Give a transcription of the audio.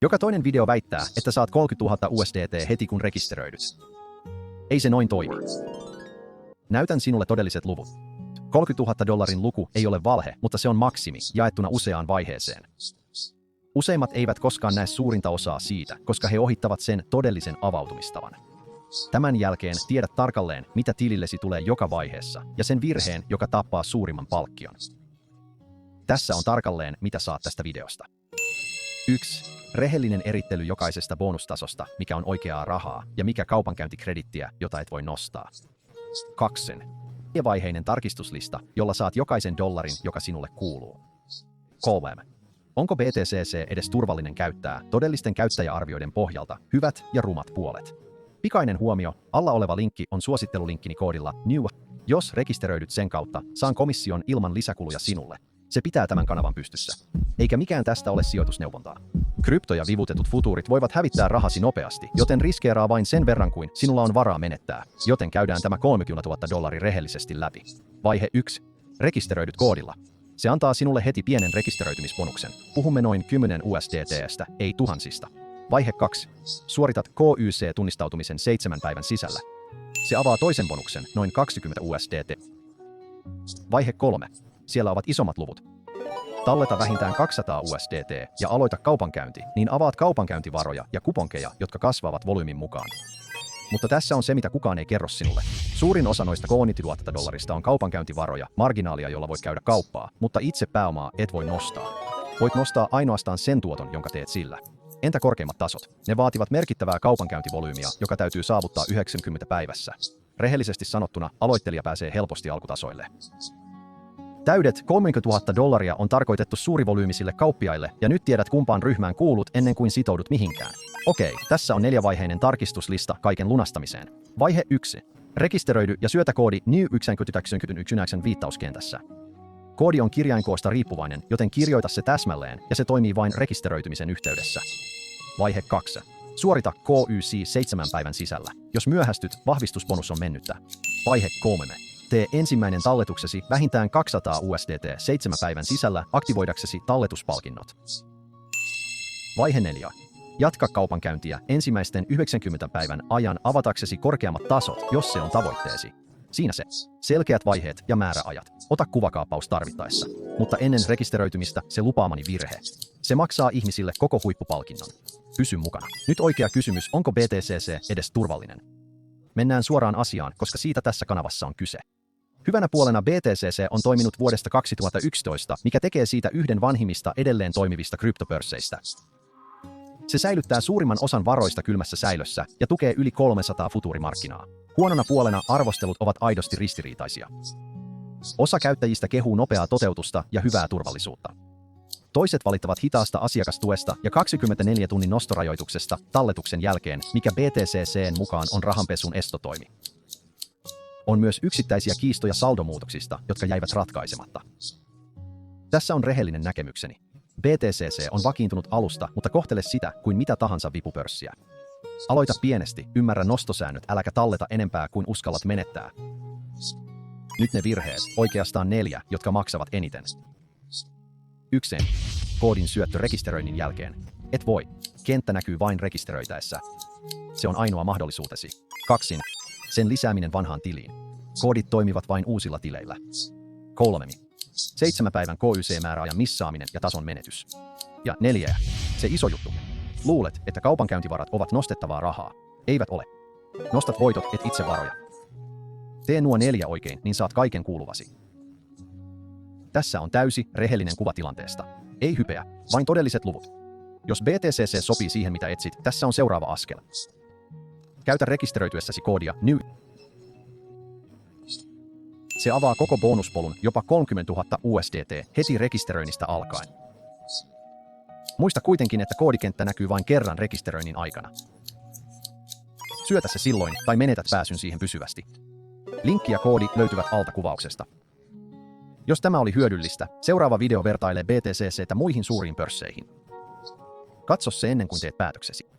Joka toinen video väittää, että saat 30 000 USDT heti kun rekisteröidyt. Ei se noin toimi. Näytän sinulle todelliset luvut. 30 000 dollarin luku ei ole valhe, mutta se on maksimi, jaettuna useaan vaiheeseen. Useimmat eivät koskaan näe suurinta osaa siitä, koska he ohittavat sen todellisen avautumistavan. Tämän jälkeen tiedät tarkalleen, mitä tilillesi tulee joka vaiheessa, ja sen virheen, joka tappaa suurimman palkkion. Tässä on tarkalleen, mitä saat tästä videosta. 1. Rehellinen erittely jokaisesta bonustasosta, mikä on oikeaa rahaa, ja mikä kaupankäyntikredittiä, jota et voi nostaa. 2. Vaiheinen tarkistuslista, jolla saat jokaisen dollarin, joka sinulle kuuluu. 3. Onko BTCC edes turvallinen käyttää todellisten käyttäjäarvioiden pohjalta hyvät ja rumat puolet? Pikainen huomio, alla oleva linkki on suosittelulinkkini koodilla NEW. Jos rekisteröidyt sen kautta, saan komission ilman lisäkuluja sinulle. Se pitää tämän kanavan pystyssä. Eikä mikään tästä ole sijoitusneuvontaa. Krypto- ja vivutetut futuurit voivat hävittää rahasi nopeasti, joten riskeeraa vain sen verran kuin sinulla on varaa menettää, joten käydään tämä 30 000 dollaria rehellisesti läpi. Vaihe 1. Rekisteröidyt koodilla. Se antaa sinulle heti pienen rekisteröitymisbonuksen. Puhumme noin 10 USDT:stä, ei tuhansista. Vaihe 2. Suoritat KYC-tunnistautumisen 7 päivän sisällä. Se avaa toisen bonuksen, noin 20 USDT. Vaihe 3. Siellä ovat isommat luvut. Talleta vähintään 200 USDT ja aloita kaupankäynti, niin avaat kaupankäyntivaroja ja kuponkeja, jotka kasvavat volyymin mukaan. Mutta tässä on se, mitä kukaan ei kerro sinulle. Suurin osa noista 30 000 dollarista on kaupankäyntivaroja, marginaalia, jolla voit käydä kauppaa, mutta itse pääomaa et voi nostaa. Voit nostaa ainoastaan sen tuoton, jonka teet sillä. Entä korkeimmat tasot? Ne vaativat merkittävää kaupankäyntivolyymiä, joka täytyy saavuttaa 90 päivässä. Rehellisesti sanottuna, aloittelija pääsee helposti alkutasoille. Täydet 30 000 dollaria on tarkoitettu suurivolyymisille kauppiaille, ja nyt tiedät kumpaan ryhmään kuulut ennen kuin sitoudut mihinkään. Okei, tässä on 4-vaiheinen tarkistuslista kaiken lunastamiseen. Vaihe 1. Rekisteröidy ja syötä koodi NEW199 viittauskentässä. Koodi on kirjainkoosta riippuvainen, joten kirjoita se täsmälleen, ja se toimii vain rekisteröitymisen yhteydessä. Vaihe 2. Suorita KYC 7 päivän sisällä. Jos myöhästyt, vahvistusbonus on mennyttä. Vaihe 3. Tee ensimmäinen talletuksesi vähintään 200 USDT 7 päivän sisällä aktivoidaksesi talletuspalkinnot. Vaihe 4. Jatka kaupankäyntiä ensimmäisten 90 päivän ajan avataksesi korkeammat tasot, jos se on tavoitteesi. Siinä se. Selkeät vaiheet ja määräajat. Ota kuvakaappaus tarvittaessa. Mutta ennen rekisteröitymistä se lupaamani virhe. Se maksaa ihmisille koko huippupalkinnon. Pysy mukana. Nyt oikea kysymys, onko BTCC edes turvallinen? Mennään suoraan asiaan, koska siitä tässä kanavassa on kyse. Hyvänä puolena BTCC on toiminut vuodesta 2011, mikä tekee siitä yhden vanhimmista edelleen toimivista kryptopörsseistä. Se säilyttää suurimman osan varoista kylmässä säilössä ja tukee yli 300 futuurimarkkinaa. Huonona puolena arvostelut ovat aidosti ristiriitaisia. Osa käyttäjistä kehuu nopeaa toteutusta ja hyvää turvallisuutta. Toiset valittavat hitaasta asiakastuesta ja 24 tunnin nostorajoituksesta talletuksen jälkeen, mikä BTCC:n mukaan on rahanpesun estotoimi. On myös yksittäisiä kiistoja saldomuutoksista, jotka jäivät ratkaisematta. Tässä on rehellinen näkemykseni. BTCC on vakiintunut alusta, mutta kohtele sitä kuin mitä tahansa vipupörssiä. Aloita pienesti, ymmärrä nostosäännöt, äläkä talleta enempää kuin uskallat menettää. Nyt ne virheet, oikeastaan 4, jotka maksavat eniten. 1. Koodin syöttö rekisteröinnin jälkeen. Et voi. Kenttä näkyy vain rekisteröitäessä. Se on ainoa mahdollisuutesi. 2. Sen lisääminen vanhaan tiliin. Koodit toimivat vain uusilla tileillä. 3. 7 päivän KYC-määräajan missaaminen ja tason menetys. Ja 4. Se iso juttu. Luulet, että kaupankäyntivarat ovat nostettavaa rahaa. Eivät ole. Nostat voitot, et itse varoja. Tee nuo 4 oikein, niin saat kaiken kuuluvasi. Tässä on täysi, rehellinen kuva tilanteesta. Ei hypeä, vain todelliset luvut. Jos BTCC sopii siihen, mitä etsit, tässä on seuraava askel. Käytä rekisteröityessäsi koodia NEW. Se avaa koko bonuspolun, jopa 30 000 USDT, heti rekisteröinnistä alkaen. Muista kuitenkin, että koodikenttä näkyy vain kerran rekisteröinnin aikana. Syötä se silloin, tai menetät pääsyn siihen pysyvästi. Linkki ja koodi löytyvät alta kuvauksesta. Jos tämä oli hyödyllistä, seuraava video vertailee BTCC:tä muihin suuriin pörsseihin. Katso se ennen kuin teet päätöksesi.